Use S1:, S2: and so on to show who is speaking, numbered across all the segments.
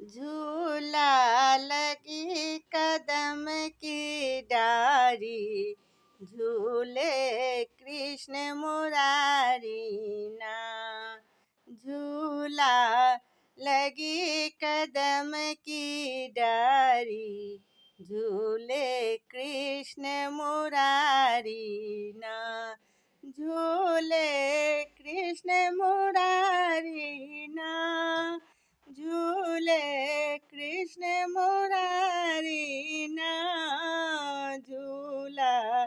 S1: झूला लगी कदम की डारी, झूले कृष्ण मुरारी ना। झूला लगी कदम की डारी, झूले कृष्ण मुरारी ना। झूले कृष्ण मुरारी ना, झूले कृष्ण मुरारी ना। झूला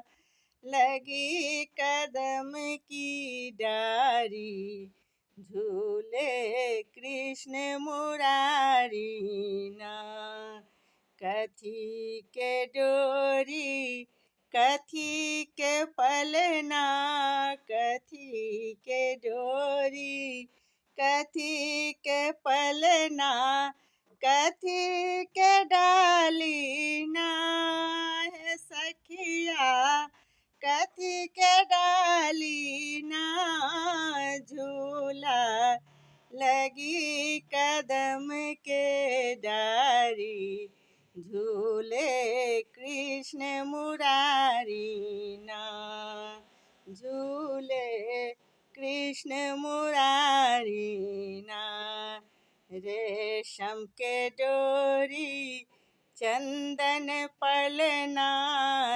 S1: लगी कदम की डारी, झूले कृष्ण मुरारी ना। कथी के डोरी कथी के पलना, कथी के डोरी कथी के पलना, कथी के डाली ना। है सखिया कथी के डाली ना। झूला लगी कदम के डारी, झूले कृष्ण मुरारी ना। झूले कृष्ण मुरारी ना। रेशम के डोरी चंदन पलना,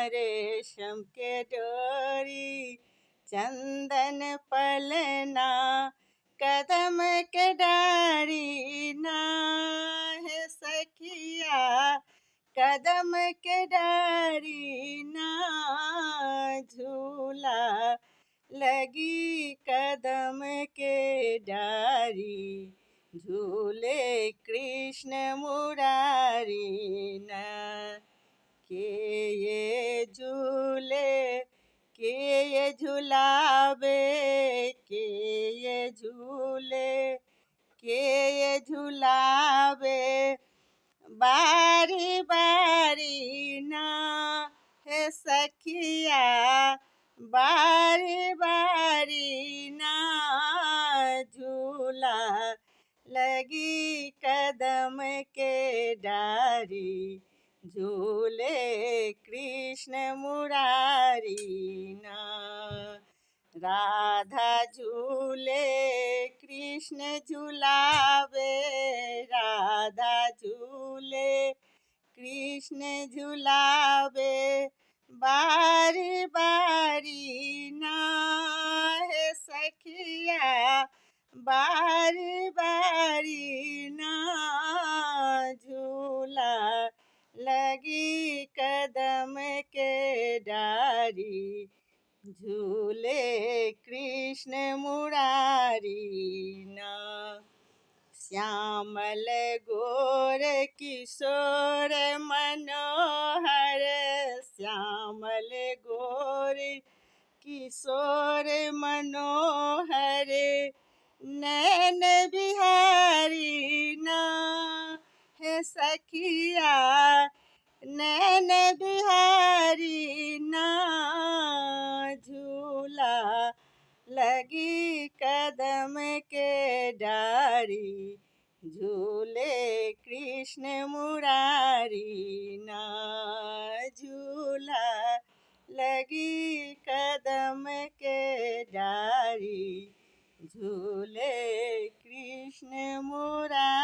S1: रेशम के डोरी चंदन पलना, कदम के डारी ना। है सखिया कदम के डारी ना। झूला लगी कदम के डारी, झूले कृष्ण मुरारी ना। के ये झूले के ये झुलावे, के ये झूले के ये झुलावे, बारी बारी ना। है सखिया बारी बारी ना। झूला लगी कदम के डारी, झूले कृष्ण मुरारी ना। राधा झूले कृष्ण झुलावे, राधा झूले कृष्ण झुलावे, बारी बारी ना। है सखिया बारी बारी ना। झूला लगी कदम के डारी, झूले कृष्ण मुरारी ना। श्यामल गोर किशोर मनोहर, श्यामल गोर किशोर मनोहर, नैन बिहारी ना। है सखिया नैन बिहारी ना। झूला लगी कदम के डारी, झूले कृष्ण मुरारी ना। झूला लगी कदम के डारी, झूले कृष्ण मुरारी।